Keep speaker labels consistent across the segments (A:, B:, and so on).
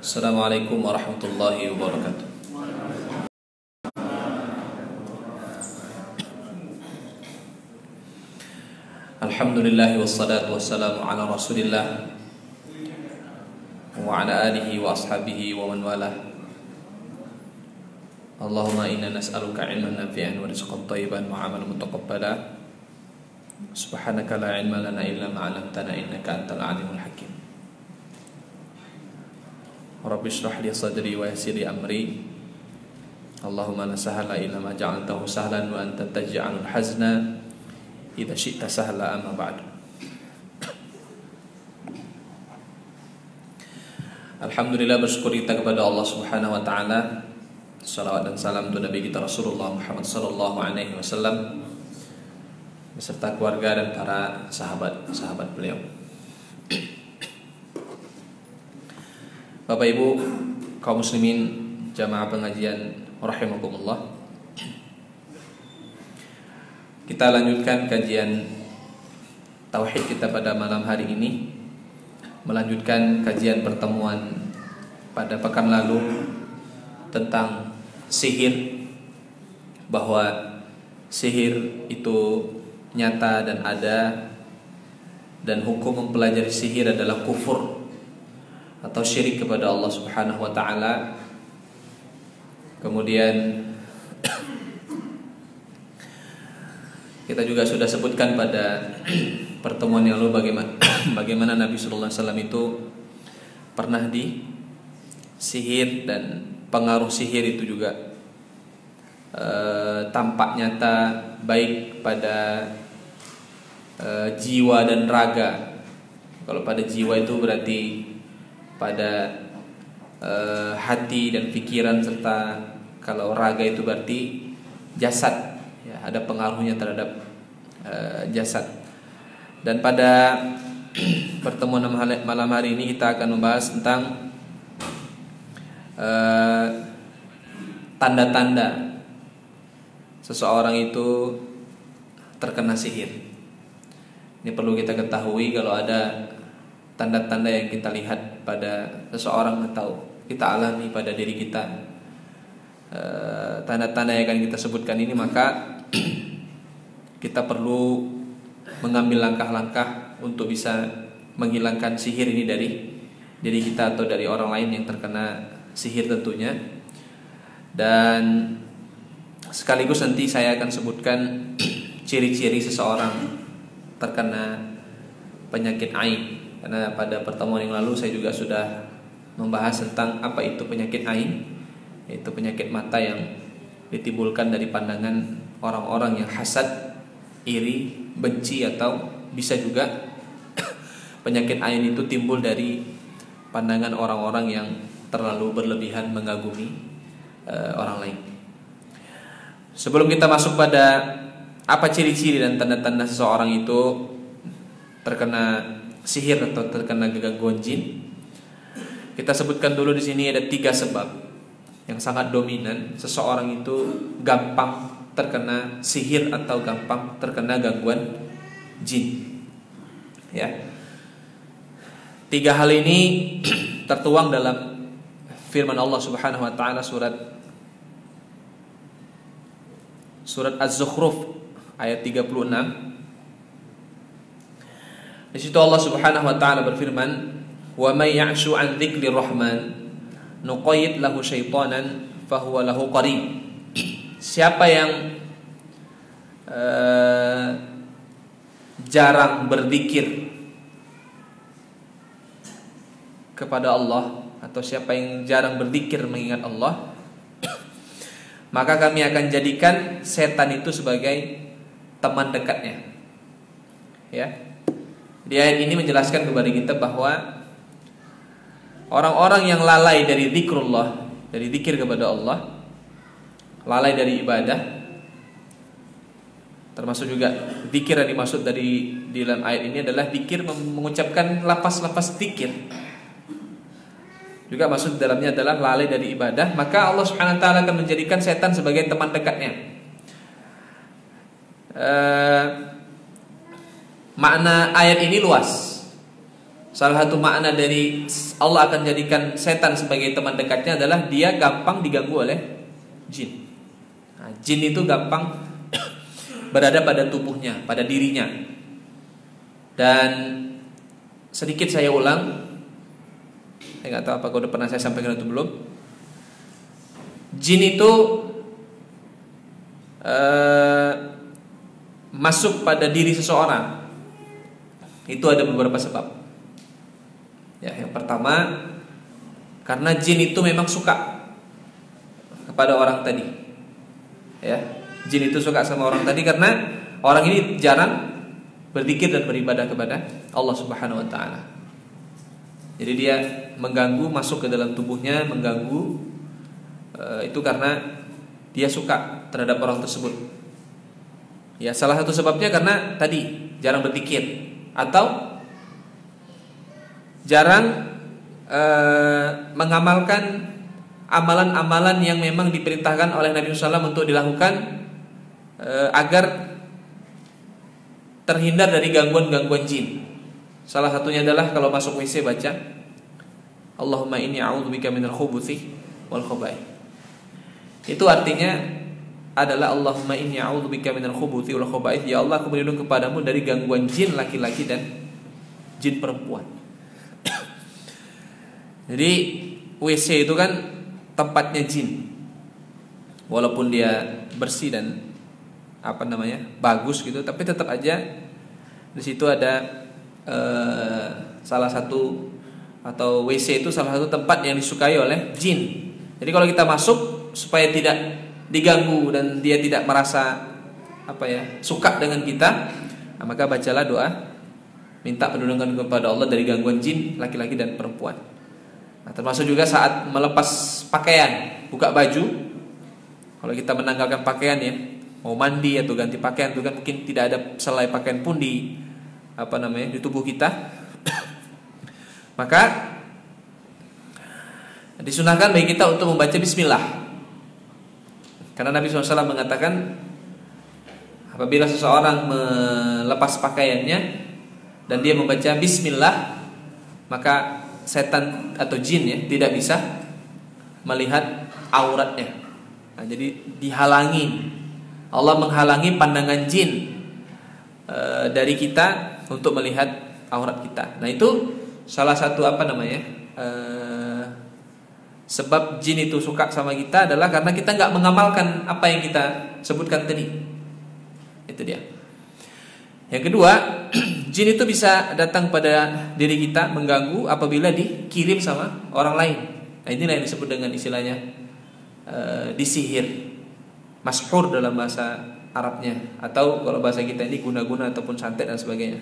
A: Assalamualaikum warahmatullahi wabarakatuh. Alhamdulillah wassalatu wassalamu ala Rasulillah wa ala alihi wa ashabihi wa man walah. Allahumma inna nas'aluka ilman nafi'an wa rizqan thayyiban wa 'amalan mutaqabbala. Subhanaka la ilma lana illa ma 'allamtana innaka antal alimul hakim. Rabbi shrah li sadri wa yassir li amri. Allahumma la sahla illa ma ja'altahu sahlan wa anta taj'alul hazna idza syi'ta sahla, amma ba'du. Alhamdulillah, bersyukur kita kepada Allah Subhanahu wa taala. Salawat dan salam untuk Nabi kita Rasulullah Muhammad sallallahu alaihi wasallam beserta keluarga dan para sahabat beliau. Bapak Ibu kaum muslimin jamaah pengajian rahimakumullah. Kita lanjutkan kajian tauhid kita pada malam hari ini, melanjutkan kajian pertemuan pada pekan lalu tentang sihir, bahwa sihir itu nyata dan ada, dan hukum mempelajari sihir adalah kufur atau syirik kepada Allah Subhanahu wa taala. Kemudian kita juga sudah sebutkan pada pertemuan yang lalu bagaimana Nabi sallallahu alaihi wasallam itu pernah disihir, dan pengaruh sihir itu juga tampak nyata baik pada jiwa dan raga. Kalau pada jiwa itu berarti pada hati dan pikiran, serta kalau raga itu berarti jasad, ya, ada pengaruhnya terhadap jasad. Dan pada pertemuan malam hari ini kita akan membahas tentang tanda-tanda seseorang itu terkena sihir. Ini perlu kita ketahui, kalau ada tanda-tanda yang kita lihat pada seseorang atau kita alami pada diri kita, tanda-tanda yang akan kita sebutkan ini, maka kita perlu mengambil langkah-langkah untuk bisa menghilangkan sihir ini dari diri kita atau dari orang lain yang terkena sihir tentunya. Dan sekaligus nanti saya akan sebutkan ciri-ciri seseorang terkena penyakit ain, karena pada pertemuan yang lalu saya juga sudah membahas tentang apa itu penyakit ain, yaitu penyakit mata yang ditimbulkan dari pandangan orang-orang yang hasad, iri, benci, atau bisa juga penyakit ain itu timbul dari pandangan orang-orang yang terlalu berlebihan mengagumi orang lain. Sebelum kita masuk pada apa ciri-ciri dan tanda-tanda seseorang itu terkena sihir atau terkena gangguan jin, kita sebutkan dulu di sini ada 3 sebab yang sangat dominan seseorang itu gampang terkena sihir atau gampang terkena gangguan jin. Ya. 3 hal ini tertuang dalam firman Allah Subhanahu wa taala surat Az-Zukhruf ayat 36. Di situ Allah Subhanahu wa taala berfirman, "Wa may ya'shu 'an dzikri rahman nuqayyid lahu syaitanan fahuwa lahu qarin." Siapa yang jarang berzikir kepada Allah, atau siapa yang jarang berzikir mengingat Allah, maka kami akan jadikan setan itu sebagai teman dekatnya. Ya. Di ayat ini menjelaskan kepada kita bahwa orang-orang yang lalai dari zikrullah, dari zikir kepada Allah, lalai dari ibadah, termasuk juga zikir yang dimaksud di dalam ayat ini adalah zikir, mengucapkan lafaz-lafaz zikir. Juga maksud dalamnya adalah lalai dari ibadah, maka Allah Subhanahu wa taala akan menjadikan setan sebagai teman dekatnya. Makna ayat ini luas. Salah satu makna dari Allah akan jadikan setan sebagai teman dekatnya adalah dia gampang diganggu oleh jin. Nah, jin itu gampang berada pada tubuhnya, pada dirinya. Dan sedikit saya ulang, saya nggak tahu apakah udah pernah saya sampaikan atau belum. Jin itu masuk pada diri seseorang itu ada beberapa sebab. Ya, yang pertama, karena jin itu memang suka kepada orang tadi. Ya, jin itu suka sama orang tadi karena orang ini jarang berzikir dan beribadah kepada Allah Subhanahu wa taala. Jadi dia mengganggu, masuk ke dalam tubuhnya, mengganggu, itu karena dia suka terhadap orang tersebut. Ya, salah satu sebabnya karena tadi jarang berzikir atau jarang mengamalkan amalan-amalan yang memang diperintahkan oleh Nabi SAW untuk dilakukan agar terhindar dari gangguan-gangguan jin. Salah satunya adalah kalau masuk WC baca Allahumma inni a'udzubika minal khubuthi wal khaba'ith. Itu artinya adalah Allahumma inni a'udzubika minal khubuthi wal khaba'ith. Ya Allah, aku berlindung kepadamu dari gangguan jin laki-laki dan jin perempuan. Jadi WC itu kan tempatnya jin. Walaupun dia bersih dan bagus gitu, tapi tetap aja di situ ada salah satu, atau WC itu salah satu tempat yang disukai oleh jin. Jadi kalau kita masuk supaya tidak diganggu dan dia tidak merasa suka dengan kita, maka bacalah doa minta perlindungan kepada Allah dari gangguan jin laki-laki dan perempuan. Nah, termasuk juga saat melepas pakaian, buka baju. Kalau kita menanggalkan pakaian ya, mau mandi atau ganti pakaian itu kan mungkin tidak ada selai pakaian pun di di tubuh kita. Maka disunahkan bagi kita untuk membaca bismillah. Karena Nabi SAW mengatakan apabila seseorang melepas pakaiannya dan dia membaca bismillah, maka setan atau jin ya tidak bisa melihat auratnya. Nah, jadi dihalangi, Allah menghalangi pandangan jin dari kita untuk melihat aurat kita. Nah, itu salah satu sebab jin itu suka sama kita adalah karena kita nggak mengamalkan apa yang kita sebutkan tadi. Itu dia. Yang kedua, jin itu bisa datang pada diri kita, mengganggu apabila dikirim sama orang lain. Nah, inilah yang disebut dengan istilahnya disihir, mashur dalam bahasa Arabnya, atau kalau bahasa kita ini guna-guna ataupun santet dan sebagainya.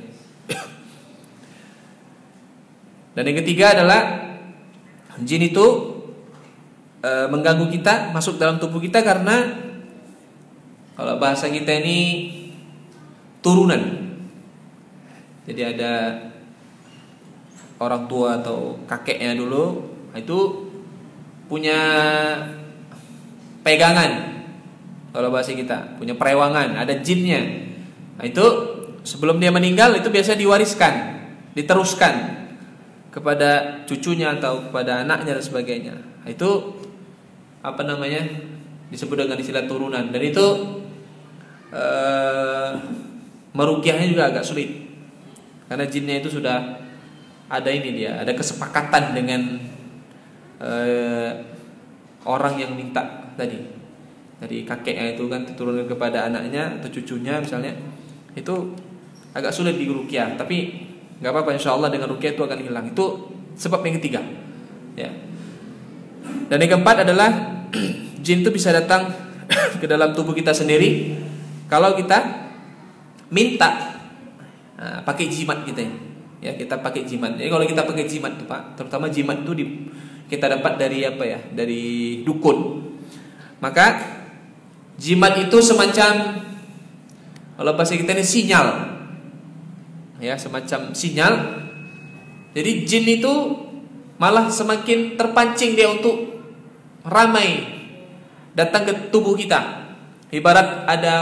A: Dan yang ketiga adalah jin itu mengganggu kita, masuk dalam tubuh kita karena kalau bahasa kita ini turunan. Jadi ada orang tua atau kakeknya dulu itu punya pegangan, kalau bahasa kita punya perewangan, ada jinnya. Nah, itu sebelum dia meninggal itu biasa diwariskan, diteruskan kepada cucunya atau kepada anaknya dan sebagainya. Nah, itu disebut dengan istilah turunan. Dan itu meruqyahnya juga agak sulit karena jinnya itu sudah ada kesepakatan dengan orang yang minta tadi, dari kakeknya itu kan diturunkan kepada anaknya atau cucunya misalnya, itu agak sulit diruqyah. Tapi nggak apa-apa, insyaallah dengan ruqyah itu akan hilang. Itu sebab yang ketiga ya. Dan yang keempat adalah jin itu bisa datang ke dalam tubuh kita sendiri kalau kita minta pakai jimat kita ya, kita pakai jimat. Jadi kalau kita pakai jimat tuh Pak, terutama jimat itu kita dapat dari dari dukun. Maka jimat itu semacam, kalau bahasa kita ini sinyal ya, semacam sinyal. Jadi jin itu malah semakin terpancing dia untuk ramai datang ke tubuh kita. Ibarat ada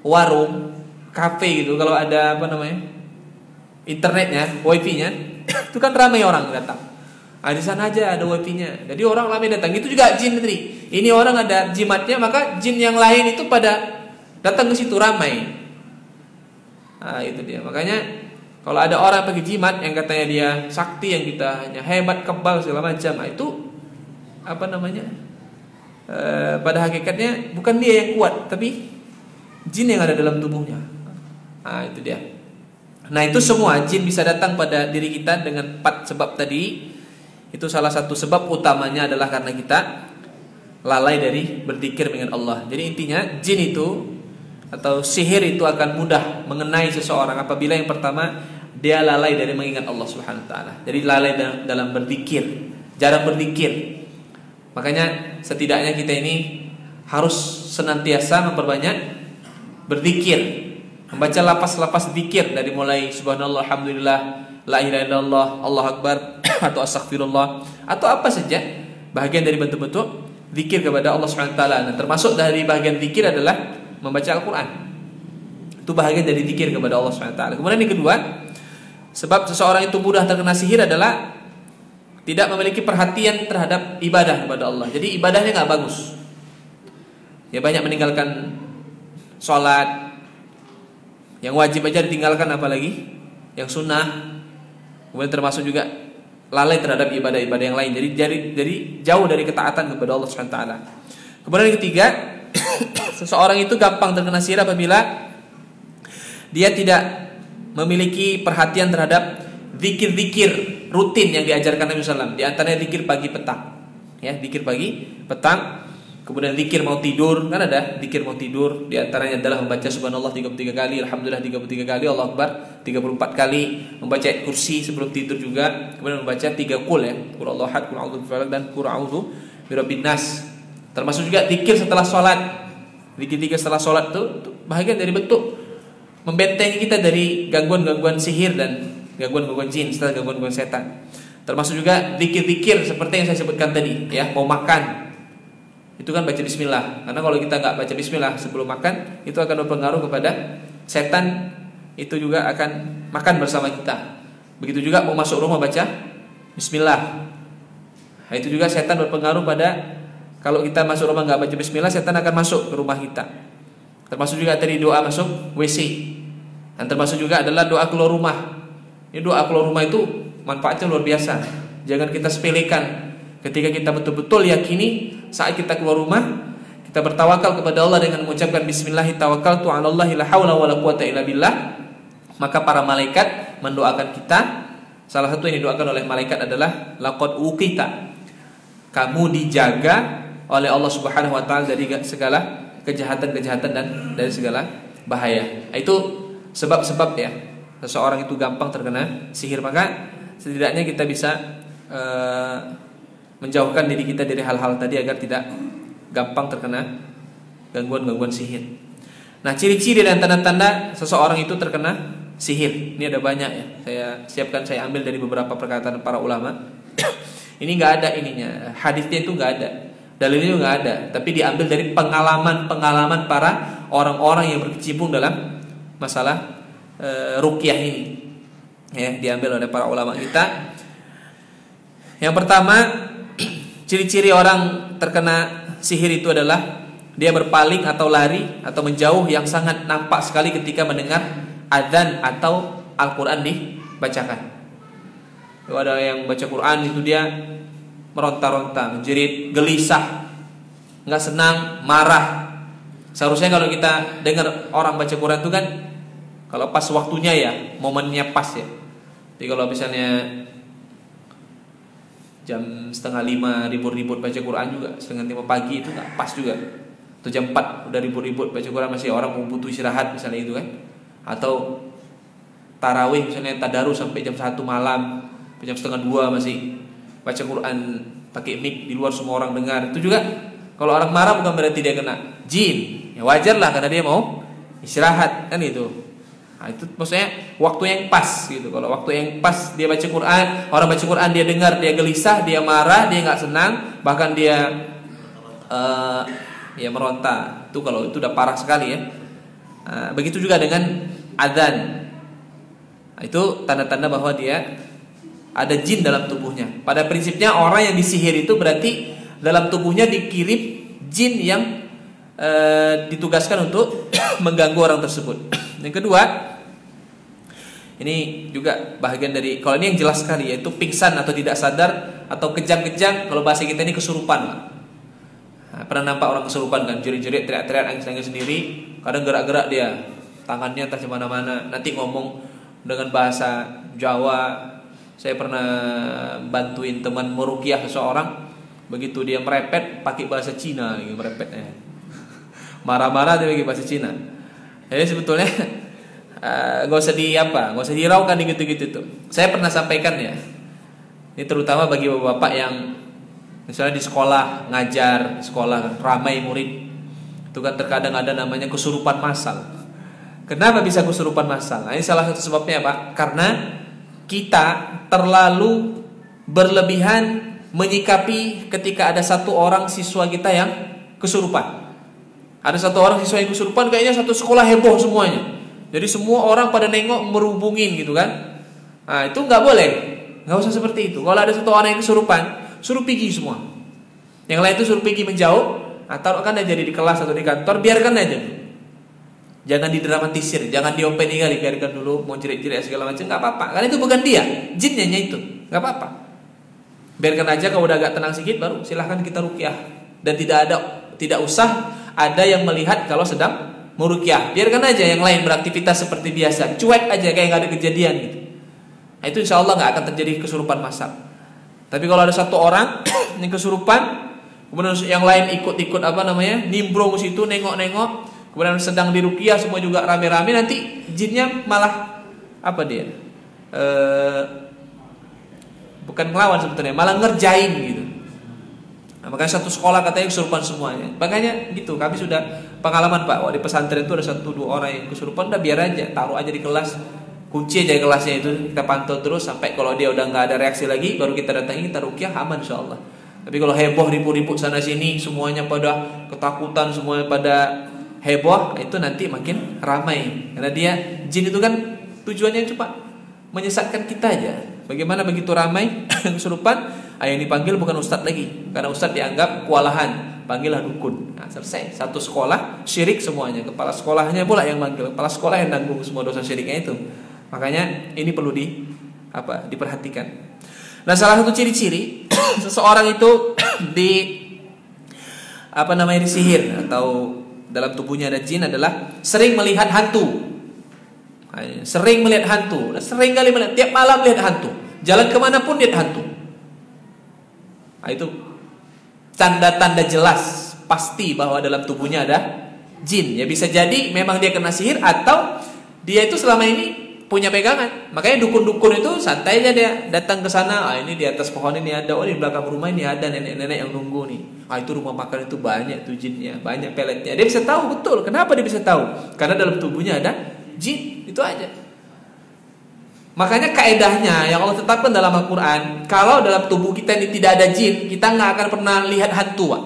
A: warung, kafe gitu, kalau ada internetnya, wifi-nya, itu kan ramai orang datang. Di sana aja ada wifi-nya. Jadi orang ramai datang. Itu juga jin tadi. Ini orang ada jimatnya, maka jin yang lain itu pada datang ke situ ramai. Itu dia. Makanya kalau ada orang pakai jimat yang katanya dia sakti, yang kita hanya hebat, kebal segala macam, itu apa namanya? Pada hakikatnya bukan dia yang kuat, tapi jin yang ada dalam tubuhnya. Itu dia. Nah, itu semua jin bisa datang pada diri kita dengan 4 sebab tadi. Itu salah satu sebab utamanya adalah karena kita lalai dari berzikir dengan Allah. Jadi intinya jin itu atau sihir itu akan mudah mengenai seseorang apabila yang pertama dia lalai dari mengingat Allah Subhanahu wa taala. Jadi lalai dalam berzikir, jarang berzikir. Makanya setidaknya kita ini harus senantiasa memperbanyak berzikir, membaca lapas-lapas zikir dari mulai subhanallah, alhamdulillah, la ilaha illallah, Allahu akbar atau astaghfirullah atau apa saja bagian dari bentuk-bentuk zikir kepada Allah Subhanahu wa taala. Nah, termasuk dari bagian zikir adalah membaca Al-Qur'an. Itu bagian dari zikir kepada Allah Subhanahu wa taala. Kemudian yang kedua, sebab seseorang itu mudah terkena sihir adalah tidak memiliki perhatian terhadap ibadah kepada Allah. Jadi ibadahnya nggak bagus. Ya banyak meninggalkan sholat, yang wajib aja ditinggalkan, apalagi yang sunnah. Kemudian termasuk juga lalai terhadap ibadah-ibadah yang lain. Jadi jauh dari ketaatan kepada Allah Subhanahu wa taala. Kemudian yang ketiga, seseorang itu gampang terkena sihir apabila dia tidak memiliki perhatian terhadap zikir-zikir rutin yang diajarkan Nabi SAW. Di antaranya zikir pagi petang. Ya, zikir pagi petang. Kemudian zikir mau tidur, kan ada zikir mau tidur. Di antaranya adalah membaca subhanallah 33 kali, alhamdulillah 33 kali, Allahu akbar 34 kali, membaca ayat kursi sebelum tidur juga. Kemudian membaca 3 qul ya, qul Allahu ahad, qul a'udzu birabbil falaq, dan qul a'udzu birabbin nas. Termasuk juga zikir setelah sholat. Zikir-zikir setelah sholat itu bahagian dari bentuk membentengi kita dari gangguan-gangguan sihir dan gangguan-gangguan jin, setelah gangguan-gangguan setan. Termasuk juga zikir-zikir seperti yang saya sebutkan tadi, ya, mau makan itu kan baca bismillah. Karena kalau kita nggak baca bismillah sebelum makan, itu akan berpengaruh kepada setan, itu juga akan makan bersama kita. Begitu juga mau masuk rumah baca bismillah. Nah, itu juga setan berpengaruh pada, kalau kita masuk rumah nggak baca bismillah, setan akan masuk ke rumah kita. Termasuk juga tadi doa masuk WC. Dan termasuk juga adalah doa keluar rumah. Ini doa keluar rumah itu manfaatnya luar biasa. Jangan kita sepelekan. Ketika kita betul-betul yakini saat kita keluar rumah, kita bertawakal kepada Allah dengan mengucapkan bismillahi tawakkaltu 'alallahi la haula wala quwata illa billah, maka para malaikat mendoakan kita. Salah satu yang didoakan oleh malaikat adalah laqad uqita, kamu dijaga oleh Allah Subhanahu wa taala dari segala kejahatan-kejahatan dan dari segala bahaya. Itu sebab-sebab ya seseorang itu gampang terkena sihir. Maka setidaknya kita bisa menjauhkan diri kita dari hal-hal tadi agar tidak gampang terkena gangguan-gangguan sihir. Nah, ciri-ciri dan tanda-tanda seseorang itu terkena sihir ini ada banyak ya. Saya ambil dari beberapa perkataan para ulama. Ini nggak ada ininya, hadisnya itu nggak ada, dalilnya nggak ada, tapi diambil dari pengalaman para orang-orang yang berkecimpung dalam masalah ruqyah ini. Ya, diambil oleh para ulama kita. Yang pertama, ciri-ciri orang terkena sihir itu adalah dia berpaling atau lari atau menjauh yang sangat nampak sekali ketika mendengar adzan atau Al-Quran dibacakan. Kalau ada yang baca Quran itu dia meronta-ronta, menjerit, gelisah, nggak senang, marah. Seharusnya kalau kita dengar orang baca Quran itu kan kalau pas waktunya ya, momennya pas ya. Jadi kalau misalnya jam 4:30 ribut-ribut baca Quran juga, 4:30 pagi itu nggak pas juga. Atau jam 4 udah ribut-ribut baca Quran, masih orang mau butuh istirahat misalnya itu kan. Atau tarawih misalnya tadarus sampai jam 1 malam, jam 1:30 masih baca Quran pakai mic di luar semua orang dengar. Itu juga kalau orang marah bukan berarti dia kena jin. Ya wajar lah karena dia mau istirahat kan itu. Nah, itu maksudnya waktu yang pas gitu. Kalau waktu yang pas dia baca Quran, orang baca Quran dia dengar, dia gelisah, dia marah, dia nggak senang, bahkan dia ya meronta. Itu kalau itu udah parah sekali ya. Begitu juga dengan adzan. Nah, itu tanda-tanda bahwa dia ada jin dalam tubuhnya. Pada prinsipnya orang yang disihir itu berarti dalam tubuhnya dikirim jin yang ditugaskan untuk mengganggu orang tersebut. Yang kedua, ini juga bahagian dari, kalau ini yang jelas sekali, yaitu pingsan atau tidak sadar atau kejang-kejang. Kalau bahasa kita ini kesurupan. Nah, pernah nampak orang kesurupan kan, jerit-jerit, teriak-teriak, nangis-nangis sendiri. Kadang gerak-gerak dia, tangannya entah kemana-mana. Nanti ngomong dengan bahasa Jawa. Saya pernah bantuin teman meruqyah seseorang, begitu dia merepet pakai bahasa Cina, gitu merepetnya. Marah-marah dia pakai bahasa Cina. Jadi sebetulnya nggak usah dihiraukan gitu-gitu tuh. Saya pernah sampaikan ya. Ini terutama bagi bapak-bapak yang misalnya di sekolah ngajar, sekolah ramai murid, itu kan terkadang ada namanya kesurupan massal. Kenapa bisa kesurupan massal? Nah, ini salah satu sebabnya Pak, karena kita terlalu berlebihan menyikapi ketika ada satu orang siswa kita yang kesurupan. Ada satu orang siswa yang kesurupan, kayaknya satu sekolah heboh semuanya. Jadi semua orang pada nengok, merubungin gitu kan. Nah, itu nggak boleh, nggak usah seperti itu. Kalau ada satu orang yang kesurupan, suruh pergi semua. Yang lain itu suruh pergi menjauh, atau kan aja di kelas atau di kantor, biarkan aja. Jangan didramatisir, jangan diopeni kali, biarkan dulu mau jerit-jerit segala macam, nggak apa-apa. Karena itu bukan dia, jinnya itu, nggak apa-apa. Biarkan aja, kalau udah agak tenang sedikit, baru silahkan kita ruqyah. Dan tidak usah ada yang melihat kalau sedang meruqyah. Biarkan aja yang lain beraktivitas seperti biasa, cuek aja kayak nggak ada kejadian gitu. Nah, itu insya Allah nggak akan terjadi kesurupan massal. Tapi kalau ada satu orang yang kesurupan, kemudian yang lain ikut-ikut nimbrung ke situ, nengok-nengok. Kemudian sedang diruqyah semua juga rame-rame, nanti jinnya malah bukan ngelawan sebetulnya, malah ngerjain gitu. Nah, makanya satu sekolah katanya kesurupan semuanya. Makanya gitu, kami sudah pengalaman Pak, di pesantren itu ada 1-2 orang yang kesurupan, udah biar aja, taruh aja di kelas, kunci aja kelasnya itu, kita pantau terus sampai kalau dia udah nggak ada reaksi lagi, baru kita datangi, kita ruqyah, aman insyaallah. Tapi kalau heboh ribut-ribut sana sini, semuanya pada ketakutan, semuanya pada heboh, itu nanti makin ramai. Karena dia, jin itu kan tujuannya cuma menyesatkan kita aja. Bagaimana begitu ramai kesurupan, yang dipanggil bukan ustadz lagi, karena ustadz dianggap kewalahan, panggillah dukun. Nah, selesai, satu sekolah syirik semuanya, kepala sekolahnya pula yang manggil, kepala sekolah yang nanggung semua dosa syiriknya itu. Makanya ini perlu diperhatikan. Nah, salah satu ciri-ciri seseorang itu disihir atau dalam tubuhnya ada jin adalah sering melihat hantu. Sering melihat hantu, sering kali melihat, tiap malam lihat hantu. Jalan kemanapun lihat hantu. Nah, itu tanda-tanda jelas pasti bahwa dalam tubuhnya ada jin. Ya bisa jadi memang dia kena sihir, atau dia itu selama ini punya pegangan. Makanya dukun-dukun itu santai aja, dia datang ke sana. Ini di atas pohon ini ada, di belakang rumah ini ada nenek-nenek yang nunggu nih. Itu rumah makan itu banyak tuh jinnya, banyak peletnya. Dia bisa tahu betul. Kenapa dia bisa tahu? Karena dalam tubuhnya ada jin. Itu aja. Makanya kaedahnya yang Allah tetapkan dalam Al-Quran, kalau dalam tubuh kita ini tidak ada jin, kita nggak akan pernah lihat hantu, Pak.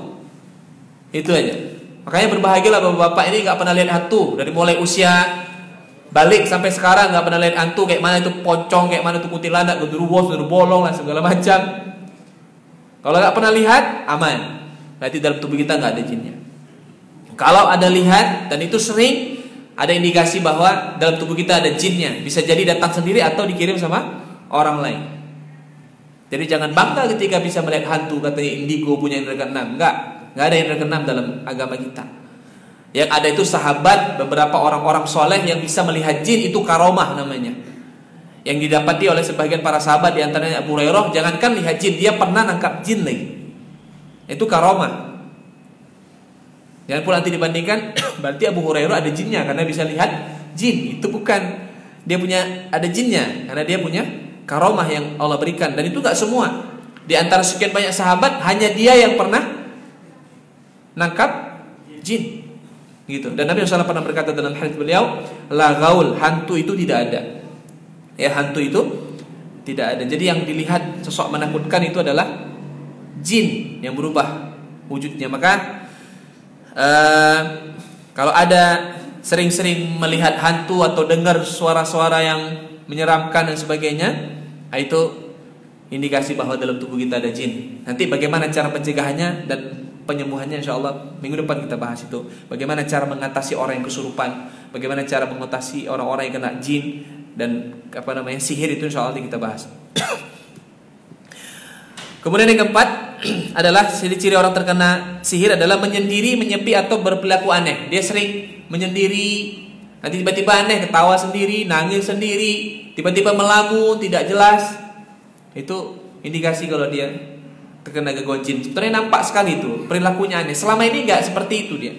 A: Itu aja. Makanya berbahagialah bapak-bapak ini nggak pernah lihat hantu dari mulai usia balik sampai sekarang, nggak pernah lihat hantu. Kayak mana itu pocong, kayak mana itu kuntilanak, genderuwo, bolong lah segala macam. Kalau nggak pernah lihat, aman. Berarti dalam tubuh kita nggak ada jinnya. Kalau ada lihat dan itu sering, ada indikasi bahwa dalam tubuh kita ada jinnya. Bisa jadi datang sendiri atau dikirim sama orang lain. Jadi jangan bangga ketika bisa melihat hantu, katanya indigo punya indra keenam. Enggak ada indra keenam dalam agama kita. Yang ada itu sahabat, beberapa orang-orang soleh yang bisa melihat jin, itu karomah namanya. Yang didapati oleh sebagian para sahabat, diantaranya Abu Hurairah, jangankan lihat jin, dia pernah nangkap jin lagi. Itu karomah. Jangan pula nanti dibandingkan, berarti Abu Hurairah ada jinnya karena bisa lihat jin. Itu bukan, dia punya ada jinnya karena dia punya karomah yang Allah berikan. Dan itu gak semua. Di antara sekian banyak sahabat, hanya dia yang pernah nangkap jin gitu. Dan Nabi SAW pernah berkata dalam hadits beliau, la gaul, hantu itu tidak ada. Ya, hantu itu tidak ada. Jadi yang dilihat sosok menakutkan itu adalah jin yang berubah wujudnya. Maka kalau ada sering-sering melihat hantu atau dengar suara-suara yang menyeramkan dan sebagainya, itu indikasi bahwa dalam tubuh kita ada jin. Nanti bagaimana cara pencegahannya dan penyembuhannya, insya Allah minggu depan kita bahas itu. Bagaimana cara mengatasi orang yang kesurupan, bagaimana cara mengatasi orang-orang yang kena jin dan sihir, itu insya Allah kita bahas. Kemudian yang keempat adalah ciri-ciri orang terkena sihir adalah menyendiri, menyepi atau berperilaku aneh. Dia sering menyendiri, nanti tiba-tiba aneh, ketawa sendiri, nangis sendiri, tiba-tiba melamun, tidak jelas. Itu indikasi kalau dia terkena gangguan jin. Sebenarnya nampak sekali itu perilakunya aneh. Selama ini enggak seperti itu dia.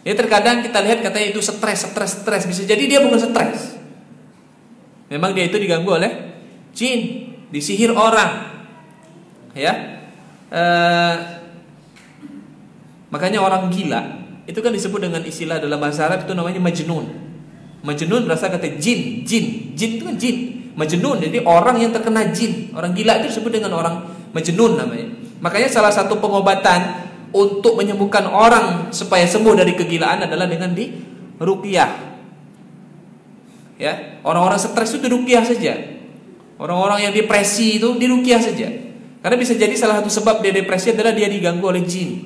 A: Ya terkadang kita lihat katanya itu stres. Bisa jadi dia bukan stres. Memang dia itu diganggu oleh jin, disihir orang. Ya, makanya orang gila itu kan disebut dengan istilah dalam bahasa Arab itu namanya majnun. Majnun berasal kata jin itu kan jin. Majnun jadi orang yang terkena jin. Orang gila itu disebut dengan orang majnun namanya. Makanya salah satu pengobatan untuk menyembuhkan orang supaya sembuh dari kegilaan adalah dengan diruqyah. Ya, orang-orang stres itu diruqyah saja. Orang-orang yang depresi itu diruqyah saja. Karena bisa jadi salah satu sebab dia depresi adalah dia diganggu oleh jin.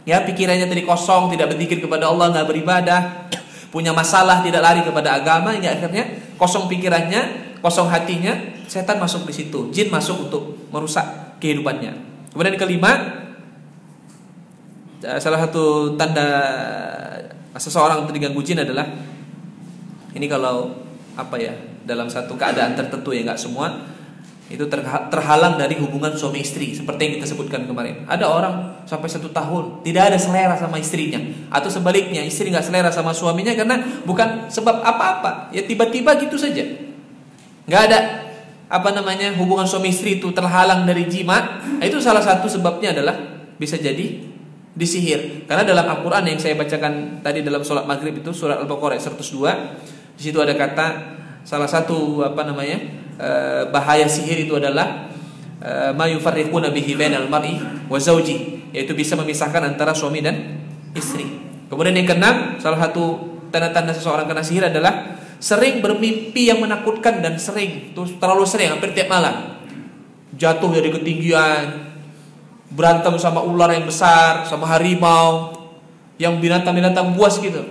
A: Ya, pikirannya tadi kosong, tidak berzikir kepada Allah, nggak beribadah, punya masalah, tidak lari kepada agama, hingga akhirnya kosong pikirannya, kosong hatinya, setan masuk di situ, jin masuk untuk merusak kehidupannya. Kemudian yang kelima, salah satu tanda seseorang diganggu jin adalah ini kalau dalam satu keadaan tertentu, ya nggak semua, itu terhalang dari hubungan suami istri, seperti yang kita sebutkan kemarin. Ada orang sampai 1 tahun tidak ada selera sama istrinya, atau sebaliknya istri nggak selera sama suaminya karena bukan sebab apa-apa, ya tiba-tiba gitu saja, nggak ada hubungan suami istri itu terhalang dari jima. Itu salah satu sebabnya adalah bisa jadi disihir. Karena dalam Al-Quran yang saya bacakan tadi dalam sholat maghrib itu surat Al-Baqarah 102, di situ ada kata salah satu bahaya sihir itu adalah ma yufarriquna bihi bainal mar'i wa zawji, yaitu bisa memisahkan antara suami dan istri. Kemudian yang keenam, salah satu tanda-tanda seseorang kena sihir adalah sering bermimpi yang menakutkan dan terlalu sering, hampir tiap malam. Jatuh dari ketinggian, berantem sama ular yang besar, sama harimau, yang binatang-binatang buas gitu.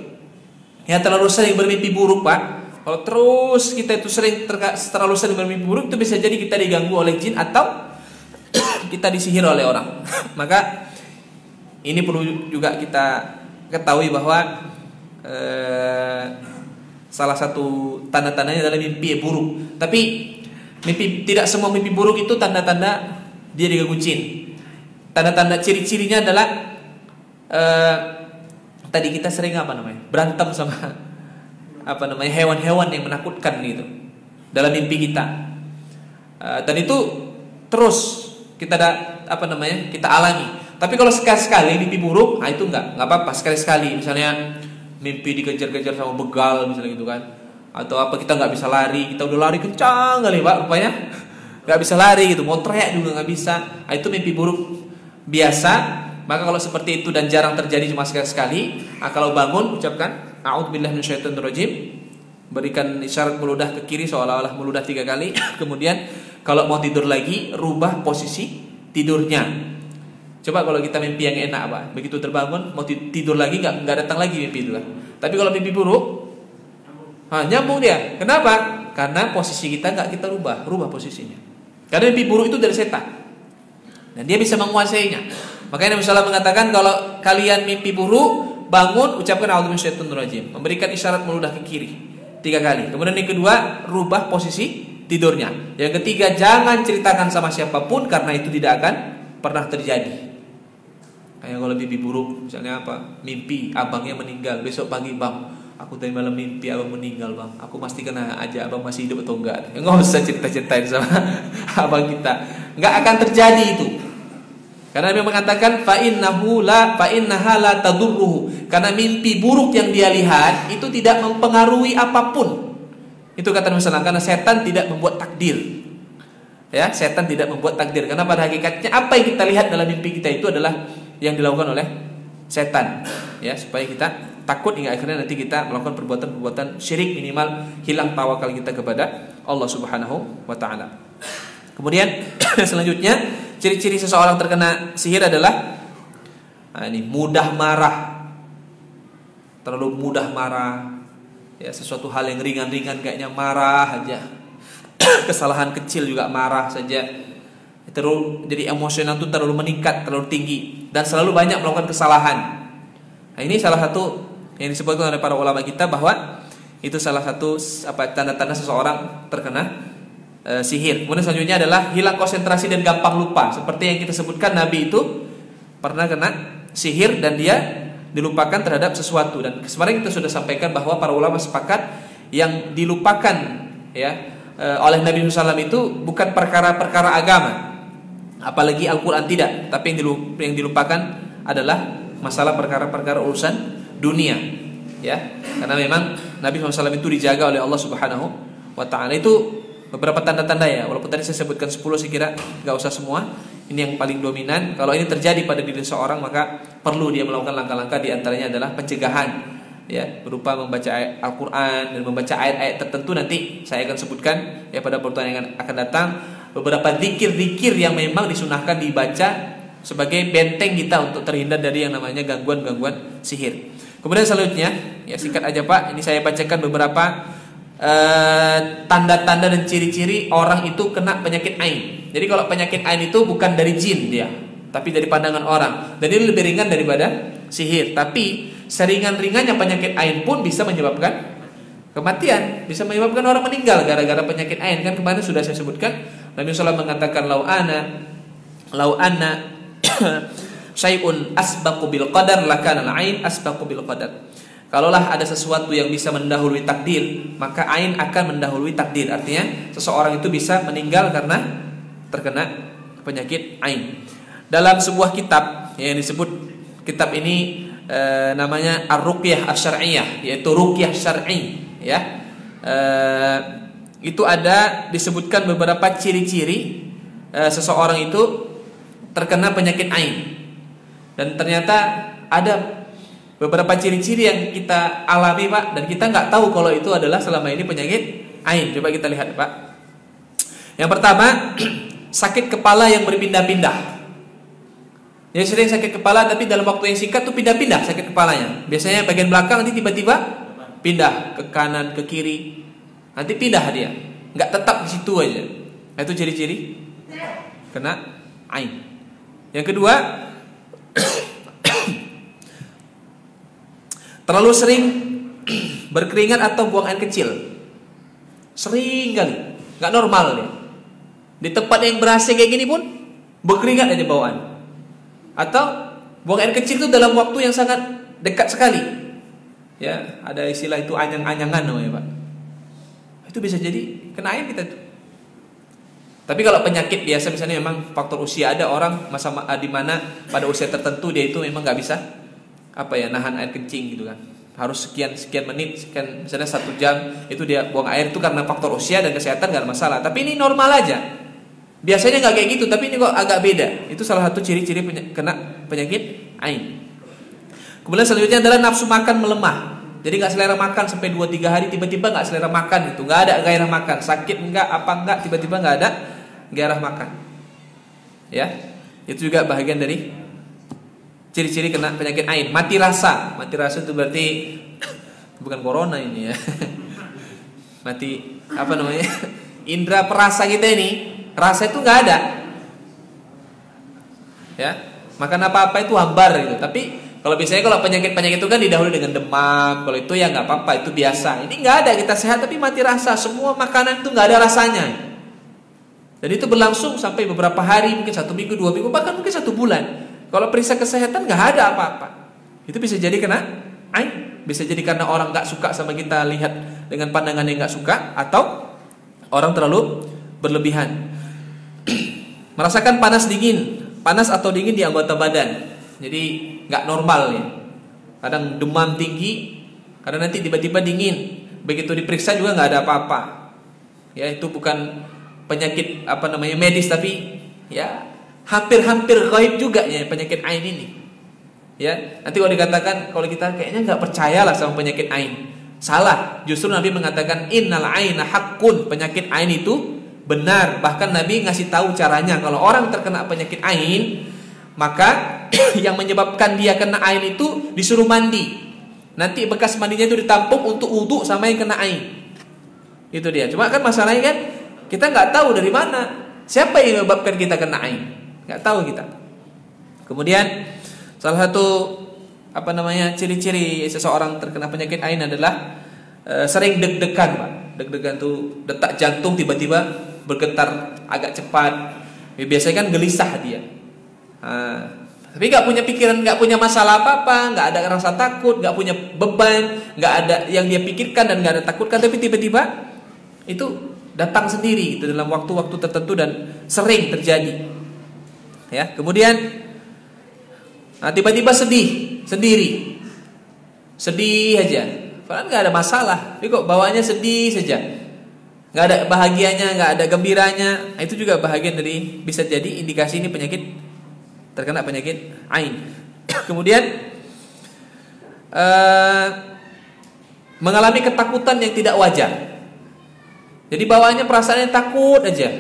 A: Ya, terlalu sering bermimpi buruk, Pak. Kalau terus kita itu terlalu sering bermimpi buruk, itu bisa jadi kita diganggu oleh jin atau kita disihir oleh orang. Maka ini perlu juga kita ketahui bahwa salah satu tanda-tandanya adalah mimpi buruk. Tapi tidak semua mimpi buruk itu tanda-tanda dia diganggu jin. Tanda-tanda ciri-cirinya adalah tadi kita sering berantem sama hewan-hewan yang menakutkan gitu dalam mimpi kita, dan itu terus kita kita alami. Tapi kalau sekali-sekali mimpi buruk, itu nggak apa-apa. Sekali-sekali misalnya mimpi dikejar-kejar sama begal misalnya gitu kan, atau kita nggak bisa lari, kita udah lari kencang kali Pak, rupanya nggak bisa lari gitu, mau teriak juga nggak bisa. Itu mimpi buruk biasa. Maka kalau seperti itu dan jarang terjadi, cuma sekali-sekali, kalau bangun ucapkan a'udzubillahi minasyaitonirrajim, berikan isyarat meludah ke kiri seolah-olah meludah 3 kali. Kemudian kalau mau tidur lagi, rubah posisi tidurnya. Coba kalau kita mimpi yang enak, Pak, begitu terbangun mau tidur lagi nggak datang lagi mimpi itu kan. Tapi kalau mimpi buruk, nyambung dia. Kenapa? Karena posisi kita nggak kita rubah posisinya. Karena mimpi buruk itu dari setan, dan dia bisa menguasainya. Makanya Nabi SAW mengatakan kalau kalian mimpi buruk, bangun ucapkan a'udzu minasyaitonirrajim, memberikan isyarat meludah ke kiri 3 kali. Kemudian yang kedua, rubah posisi tidurnya. Yang ketiga, jangan ceritakan sama siapapun karena itu tidak akan pernah terjadi. Kayak kalau mimpi buruk, misalnya mimpi abangnya meninggal, besok pagi, bang, aku tadi malam mimpi abang meninggal, bang, aku pasti kena aja abang masih hidup atau enggak. Nggak usah cerita-ceritain sama abang kita, nggak akan terjadi itu. Karena Nabi mengatakan fa innaha la tadurruhu, karena mimpi buruk yang dia lihat itu tidak mempengaruhi apapun. Itu kata Nabi sallallahu, karena setan tidak membuat takdir. Ya, setan tidak membuat takdir, karena pada hakikatnya apa yang kita lihat dalam mimpi kita itu adalah yang dilakukan oleh setan. Ya, supaya kita takut hingga akhirnya nanti kita melakukan perbuatan-perbuatan syirik, minimal hilang tawakal kita kepada Allah Subhanahu wa taala. Kemudian selanjutnya, ciri-ciri seseorang terkena sihir adalah ini mudah marah. Terlalu mudah marah. Ya, sesuatu hal yang ringan-ringan kayaknya marah aja. Kesalahan kecil juga marah saja. Terlalu, jadi emosional itu terlalu meningkat, terlalu tinggi, dan selalu banyak melakukan kesalahan. Nah, ini salah satu yang disebutkan oleh para ulama kita bahwa itu salah satu tanda-tanda seseorang terkena sihir. Kemudian selanjutnya adalah hilang konsentrasi dan gampang lupa. Seperti yang kita sebutkan, Nabi itu pernah kena sihir dan dia dilupakan terhadap sesuatu. Dan kemarin kita sudah sampaikan bahwa para ulama sepakat yang dilupakan oleh Nabi SAW itu bukan perkara-perkara agama, apalagi Al-Quran tidak. Tapi yang dilupakan adalah masalah perkara-perkara urusan dunia, ya. Karena memang Nabi SAW itu dijaga oleh Allah Subhanahu wa taala. Itu beberapa tanda-tanda ya. Walaupun tadi saya sebutkan 10, saya kira enggak usah semua. Ini yang paling dominan. Kalau ini terjadi pada diri seorang, maka perlu dia melakukan langkah-langkah. Di antaranya adalah pencegahan, ya, berupa membaca Al-Quran dan membaca ayat-ayat tertentu. Nanti saya akan sebutkan ya pada pertemuan yang akan datang beberapa zikir-zikir yang memang disunahkan dibaca sebagai benteng kita untuk terhindar dari yang namanya gangguan-gangguan sihir. Kemudian selanjutnya, ya singkat aja Pak, ini saya bacakan beberapa tanda-tanda dan ciri-ciri orang itu kena penyakit ain. Jadi kalau penyakit ain itu bukan dari jin dia, tapi dari pandangan orang. Dan ini lebih ringan daripada sihir. Tapi seringan-ringannya penyakit ain pun bisa menyebabkan kematian, bisa menyebabkan orang meninggal gara-gara penyakit ain. Kan kemarin sudah saya sebutkan, Nabi SAW mengatakan lau anna syai'un asbaqu bil qadar lakana al-ain asbaqu bil qadar. Kalaulah ada sesuatu yang bisa mendahului takdir, maka ain akan mendahului takdir. Artinya seseorang itu bisa meninggal karena terkena penyakit ain. Dalam sebuah kitab yang disebut, kitab ini namanya Ar-Ruqyah Asy-Syar'iyyah, yaitu ruqyah syar'i, ya. Itu ada disebutkan beberapa ciri-ciri seseorang itu terkena penyakit ain. Dan ternyata ada beberapa ciri-ciri yang kita alami Pak, dan kita nggak tahu kalau itu adalah selama ini penyakit ain. Coba kita lihat Pak. Yang pertama, sakit kepala yang berpindah-pindah. Jadi sering sakit kepala, tapi dalam waktu yang singkat tuh pindah-pindah sakit kepalanya. Biasanya bagian belakang, nanti tiba-tiba pindah ke kanan, ke kiri. Nanti pindah dia, nggak tetap di situ aja. Itu ciri-ciri kena ain. Yang kedua, terlalu sering berkeringat atau buang air kecil. Sering kali, nggak normal dia. Di tempat yang ber-AC kayak gini pun berkeringat aja bawaan. Atau buang air kecil itu dalam waktu yang sangat dekat sekali. Ya, ada istilah itu anyang-anyangan namanya Pak. Itu bisa jadi kena air kita tuh. Tapi kalau penyakit biasa misalnya memang faktor usia, ada orang masa di mana pada usia tertentu dia itu memang nggak bisa nahan air kencing gitu kan. Harus sekian menit, sekian misalnya 1 jam itu dia buang air, itu karena faktor usia dan kesehatan nggak ada masalah. Tapi ini normal aja. Biasanya nggak kayak gitu, tapi ini kok agak beda. Itu salah satu ciri-ciri kena penyakit ain. Kemudian selanjutnya adalah nafsu makan melemah. Jadi nggak selera makan sampai 2-3 hari, tiba-tiba nggak selera makan, itu nggak ada gairah makan, sakit enggak, tiba-tiba nggak ada gairah makan. Ya, itu juga bagian dari ciri-ciri kena penyakit ain. Mati rasa itu berarti bukan corona ini ya. Mati indra perasa kita ini, rasa itu nggak ada. Ya, makan apa-apa itu hambar gitu. Tapi kalau biasanya kalau penyakit itu kan didahului dengan demam. Kalau itu ya nggak apa-apa, itu biasa. Ini nggak ada, kita sehat tapi mati rasa. Semua makanan itu nggak ada rasanya. Jadi itu berlangsung sampai beberapa hari, mungkin 1 minggu, 2 minggu, bahkan mungkin 1 bulan. Kalau periksa kesehatan nggak ada apa-apa. Itu bisa jadi kena ain. Bisa jadi karena orang nggak suka sama kita, lihat dengan pandangan yang nggak suka, atau orang terlalu berlebihan. Merasakan panas atau dingin di anggota badan. Jadi nggak normal ya. Kadang demam tinggi, kadang nanti tiba-tiba dingin. Begitu diperiksa juga nggak ada apa-apa. Ya, itu bukan penyakit medis, tapi ya hampir gaib juga ya penyakit ain ini. Ya, nanti kalau dikatakan kalau kita kayaknya nggak percayalah sama penyakit ain, salah. Justru Nabi mengatakan innal aina haqqun, penyakit ain itu benar. Bahkan Nabi ngasih tahu caranya. Kalau orang terkena penyakit ain, maka yang menyebabkan dia kena ain itu disuruh mandi. Nanti bekas mandinya itu ditampung untuk wudhu sama yang kena ain. Itu dia. Cuma kan masalahnya kan kita nggak tahu dari mana, siapa yang menyebabkan kita kena ain, nggak tahu kita. Kemudian salah satu ciri-ciri seseorang terkena penyakit ain adalah sering deg-degan, Pak. Deg-degan tuh detak jantung tiba-tiba bergetar agak cepat. Biasanya kan gelisah dia. Tapi nggak punya pikiran, nggak punya masalah apa-apa, nggak ada rasa takut, nggak punya beban, nggak ada yang dia pikirkan dan nggak ada takutkan. Tapi tiba-tiba itu datang sendiri itu dalam waktu-waktu tertentu dan sering terjadi. Ya, kemudian tiba-tiba sedih sendiri, sedih aja, padahal nggak ada masalah, tapi kok bawaannya sedih saja, nggak ada bahagianya, nggak ada gembiranya. Itu juga bahagian dari, bisa jadi indikasi ini terkena penyakit ain. Kemudian mengalami ketakutan yang tidak wajar. Jadi bawaannya perasaannya takut aja,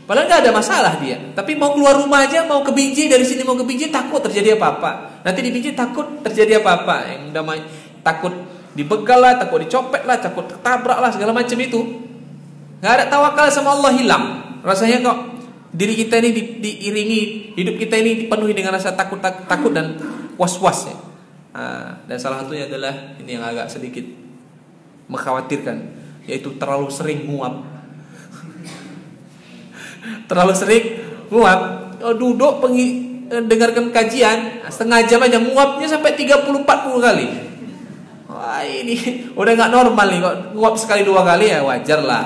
A: padahal nggak ada masalah dia, tapi mau keluar rumah aja, mau ke Binjai, dari sini mau ke Binjai takut terjadi apa-apa. Nanti di Binjai takut terjadi apa-apa, yang damai takut dibegal lah, takut dicopet lah, takut ketabrak lah, segala macam itu. Nggak ada tawakal sama Allah, hilang. Rasanya kok diri kita ini diiringi, hidup kita ini dipenuhi dengan rasa takut dan was-was ya. Dan salah satunya adalah ini yang agak sedikit mengkhawatirkan, yaitu terlalu sering nguap. Terlalu sering nguap, duduk dengarkan kajian setengah jam aja nguapnya sampai 30-40 kali. Wah, ini udah nggak normal nih. Kok nguap sekali 2 kali ya wajar lah.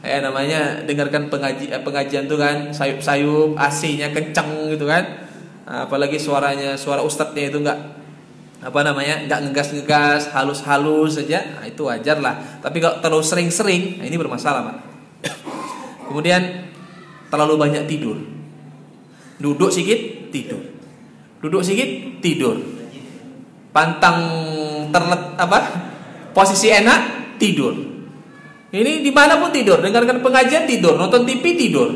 A: Namanya dengarkan pengajian tuh kan sayup-sayup, AC-nya kenceng gitu kan. Apalagi suara ustadznya itu nggak ngegas-ngegas, halus-halus saja. Itu wajar lah. Tapi kalau terlalu sering-sering, ini bermasalah, Pak. Kemudian terlalu banyak tidur. Duduk sedikit tidur. Duduk sedikit tidur. Pantang posisi enak tidur. Ini dimanapun tidur. Dengarkan pengajian tidur, nonton TV tidur.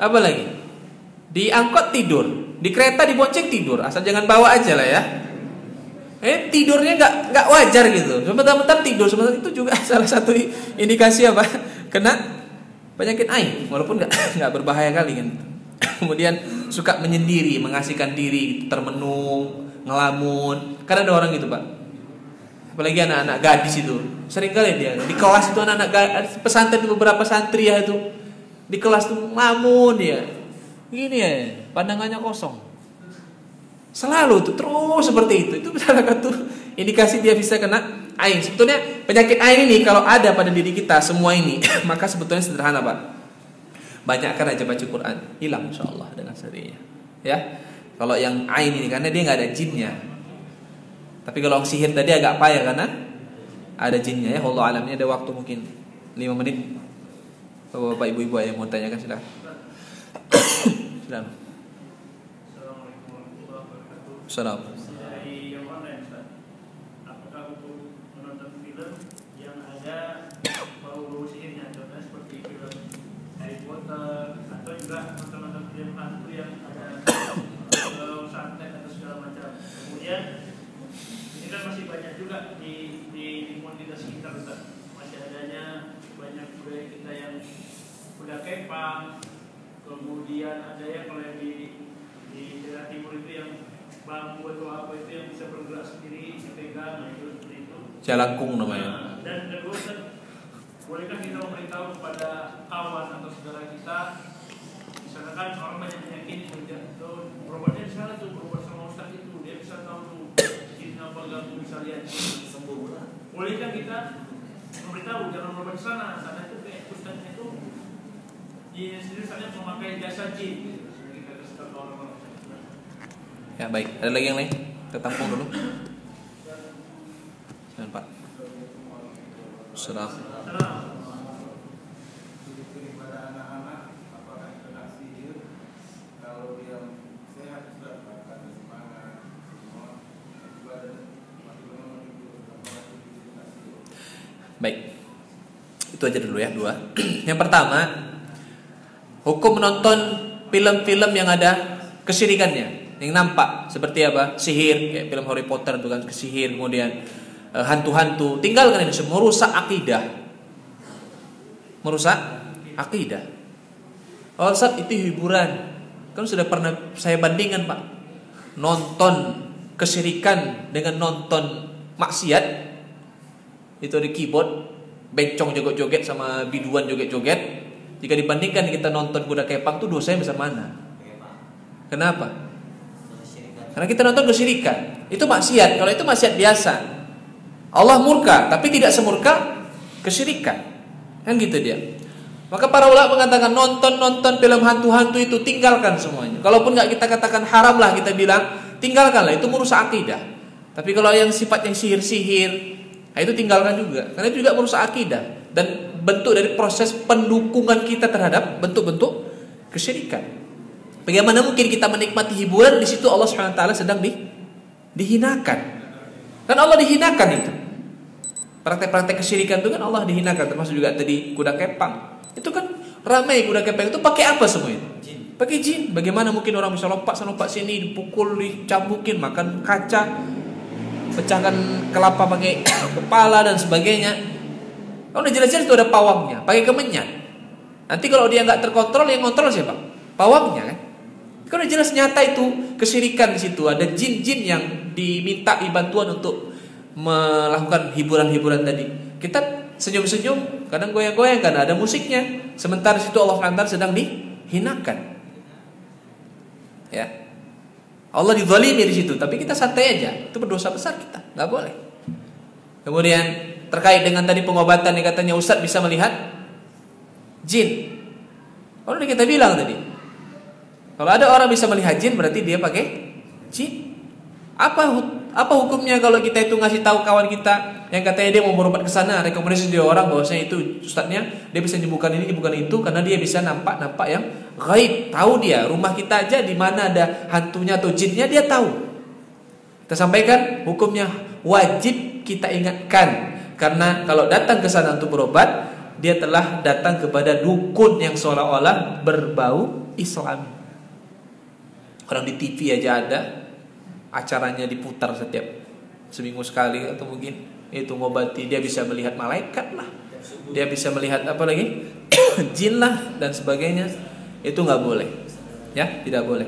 A: Apa lagi? Di angkot tidur, di kereta dibonceng tidur. Asal jangan bawa aja lah ya. Tidurnya nggak wajar gitu. Sebentar-bentar tidur, sebentar itu juga salah satu indikasi apa? Kena penyakit ain, walaupun nggak berbahaya kali kan. Kemudian suka menyendiri, mengasihkan diri, termenung, ngelamun. Karena ada orang gitu, Pak. Apalagi anak-anak gadis itu, sering kali dia di kelas itu anak-anak pesantren itu, beberapa santri ya itu di kelas tuh ngelamun dia. Gini ya, pandangannya kosong. Selalu tuh terus seperti itu. Itu salah satu indikasi dia bisa kena ain. Sebetulnya penyakit ain ini kalau ada pada diri kita semua ini, maka sebetulnya sederhana, Pak. Banyakkan aja baca Quran, hilang insyaallah dengan sendirinya. Ya. Kalau yang ain ini karena dia nggak ada jinnya. Tapi kalau sihir tadi agak payah karena ada jinnya ya. Allah alamnya, ada waktu mungkin 5 menit. Bapak ibu-ibu yang mau tanyakan silakan. Silakan. Salam.
B: Dari yang online, Ustaz. Apakah untuk menonton film yang ada bau-bau sihirnya, contohnya seperti film Harry Potter, atau juga nonton film hantu yang ada santet atau segala macam. Kemudian ini kan masih banyak juga di komunitas kita, Ustaz. Masih adanya banyak budaya kita yang udah kepang. Kemudian ada yang kalau yang di daerah timur itu yang bambu atau apa itu yang bisa bergerak sendiri, dipegang, itu seperti itu.
A: Jalangkung namanya.
B: Dan kedua, bolehkah kita memberitahu kepada kawan atau saudara kita, misalkan orang banyak penyakit itu berobatnya di sana tuh, berobat sama ustaz itu, dia bisa tahu tuh jin apa ganggu misalnya sembuh. Bolehkah kita memberitahu jangan berobat di sana, karena itu kayak ustaznya itu dia sendiri saja memakai jasa jin gitu. Kita kasih tahu orang-orang.
A: Ya baik, ada lagi yang lain? Kita tampung dulu. Silakan Pak. Salam. Baik. Itu aja dulu ya, 2. Yang pertama, hukum menonton film-film yang ada kesyirikannya, yang nampak seperti apa? Sihir, kayak film Harry Potter itu kan sihir, kemudian hantu-hantu. Tinggalkan ini semua, merusak akidah. Merusak akidah. Oh, Ustaz, itu hiburan. Kan sudah pernah saya bandingkan, Pak. Nonton kesyirikan dengan nonton maksiat. Itu di keyboard, bencong joget-joget sama biduan joget-joget. Jika dibandingkan kita nonton kuda kepang, tuh dosanya besar mana? Kenapa? Karena kita nonton kesyirikan. Itu maksiat. Kalau itu maksiat biasa, Allah murka, tapi tidak semurka kesyirikan. Kan gitu dia. Maka para ulama mengatakan nonton film hantu-hantu itu tinggalkan semuanya. Kalaupun nggak kita katakan haram lah, kita bilang tinggalkanlah, itu merusak akidah. Tapi kalau yang sifatnya sihir-sihir, nah itu tinggalkan juga, karena itu juga merusak akidah dan bentuk dari proses pendukungan kita terhadap bentuk-bentuk kesyirikan. Bagaimana mungkin kita menikmati hiburan di situ Allah SWT sedang dihinakan? Kan Allah dihinakan itu. Praktek-praktek kesyirikan itu kan Allah dihinakan, termasuk juga tadi kuda kepang. Itu kan ramai kuda kepang itu pakai apa semua itu? Pakai jin. Bagaimana mungkin orang bisa lompat sana lompat sini, dipukul, dicambukin, makan kaca, pecahkan kelapa pakai kepala dan sebagainya. Kalau udah jelas-jelas itu ada pawangnya, pakai kemenyan. Nanti kalau dia nggak terkontrol, yang kontrol siapa? Pawangnya kan? Kalau udah jelas nyata itu kesyirikan di situ. Ada jin-jin yang diminta bantuan untuk melakukan hiburan-hiburan tadi. Kita senyum-senyum, kadang goyang-goyang karena ada musiknya. Sementara situ Allah SWT sedang dihinakan. Ya. Allah dizalimi di situ, tapi kita santai aja. Itu berdosa besar kita, nggak boleh. Kemudian terkait dengan tadi pengobatan yang katanya Ustadz bisa melihat jin. Kalau kita bilang tadi, kalau ada orang bisa melihat jin berarti dia pakai jin. Apa hukumnya kalau kita itu ngasih tahu kawan kita yang katanya dia mau berobat ke sana, rekomendasi dia orang bahwasanya itu ustadznya dia bisa nyembuhkan ini, nyembuhkan itu karena dia bisa nampak yang gaib. Tahu dia rumah kita aja di mana ada hantunya atau jinnya dia tahu. Kita sampaikan hukumnya wajib kita ingatkan, karena kalau datang ke sana untuk berobat dia telah datang kepada dukun yang seolah-olah berbau Islam. Orang di TV aja ada acaranya diputar setiap seminggu sekali atau mungkin itu ngobati, dia bisa melihat malaikat lah, dia bisa melihat apa lagi jin lah dan sebagainya. Itu nggak boleh, ya, tidak boleh.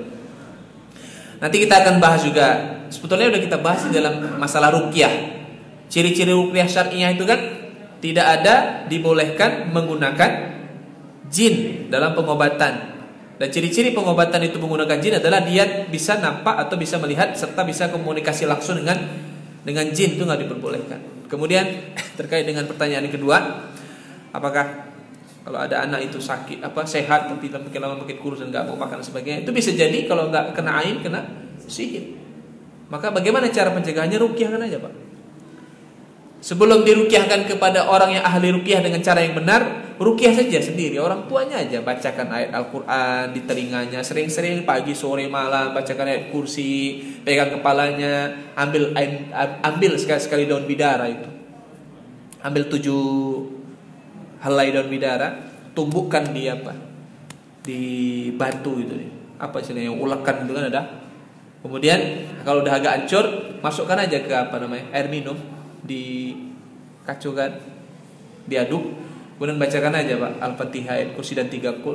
A: Nanti kita akan bahas juga, sebetulnya udah kita bahas di dalam masalah ruqyah. Ciri-ciri ruqyah syar'iyah itu kan tidak ada dibolehkan menggunakan jin dalam pengobatan. Dan ciri-ciri pengobatan itu menggunakan jin adalah dia bisa nampak atau bisa melihat serta bisa komunikasi langsung dengan jin, itu nggak diperbolehkan. Kemudian terkait dengan pertanyaan yang kedua, apakah kalau ada anak itu sakit sehat tapi makin lama makin kurus dan nggak mau makan dan sebagainya, itu bisa jadi kalau nggak kena ain kena sihir. Maka bagaimana cara pencegahannya? Ruqyahkan aja, Pak. Sebelum diruqyahkan kepada orang yang ahli ruqyah dengan cara yang benar, ruqyah saja sendiri, orang tuanya aja bacakan ayat Al-Quran di telinganya, sering-sering pagi, sore, malam, bacakan ayat kursi, pegang kepalanya, ambil sekali-sekali daun bidara itu, ambil 7 helai daun bidara, tumbukkan di di batu itu, apa istilahnya, ulekan itu kan ada. Kemudian kalau udah agak hancur, masukkan aja ke air minum, dikacaukan, diaduk, kemudian bacakan aja Pak Al-Fatihah, ayat kursi dan 3 qul.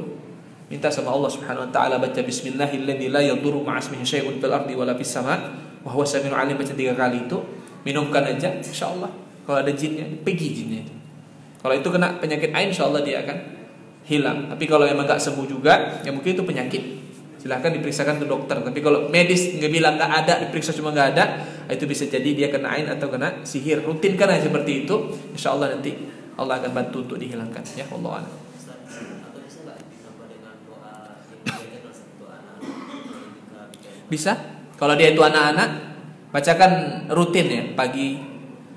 A: Minta sama Allah Subhanahu wa taala, baca bismillahilladzi la yadurru ma'asmihi syai'un fil ardi wala fis sama' wa huwas samiul alim, baca 3 kali itu, minumkan aja, insyaallah kalau ada jinnya, pergi jinnya itu. Kalau itu kena penyakit ain, insyaallah dia akan hilang. Tapi kalau emang enggak sembuh juga, ya mungkin itu penyakit, silahkan diperiksakan ke dokter. Tapi kalau medis nggak bilang nggak ada, diperiksa cuma nggak ada, itu bisa jadi dia kena ain atau kena sihir. Rutinkan aja seperti itu, insya Allah nanti Allah akan bantu untuk dihilangkan. Ya Allah. Bisa. Kalau dia itu anak-anak, bacakan rutin ya, pagi,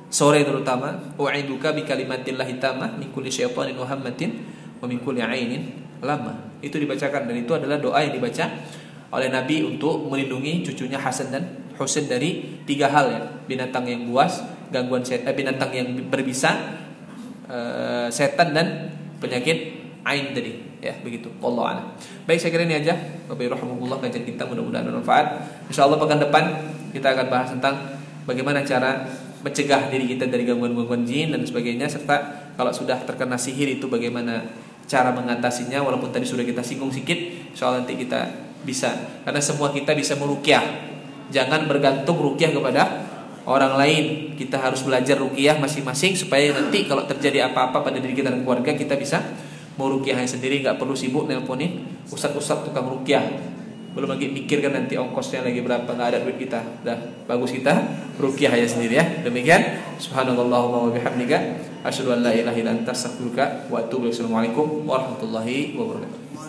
A: sore terutama. U'iduka bi kalimatillahi tammah min kulli syaitanin wa hammatin wa min kulli ainin lama. Itu dibacakan, dan itu adalah doa yang dibaca oleh Nabi untuk melindungi cucunya Hasan dan Husain dari 3 hal ya: binatang yang buas, gangguan binatang yang berbisa, setan dan penyakit ain tadi, ya begitu. Wallahu a'lam. Baik, saya kira ini aja. Bapak rahimahullah kajian kita mudah-mudahan bermanfaat. Insyaallah pekan depan kita akan bahas tentang bagaimana cara mencegah diri kita dari gangguan-gangguan jin dan sebagainya, serta kalau sudah terkena sihir itu bagaimana cara mengatasinya. Walaupun tadi sudah kita singgung sedikit, insyaallah nanti kita bisa, karena semua kita bisa meruqyah. Jangan bergantung ruqyah kepada orang lain. Kita harus belajar ruqyah masing-masing supaya nanti kalau terjadi apa-apa pada diri kita dan keluarga, kita bisa meruqyahnya sendiri, nggak perlu sibuk nelponin ustadz tukang ruqyah. Belum lagi mikirkan nanti ongkosnya lagi berapa, nggak ada duit kita. Dah bagus kita ruqyah aja sendiri ya. Demikian, subhanallahumma wa bihamdika asyhadu an la ilaha illa anta astaghfiruka wa atubu ilaik. Assalamualaikum warahmatullahi wabarakatuh.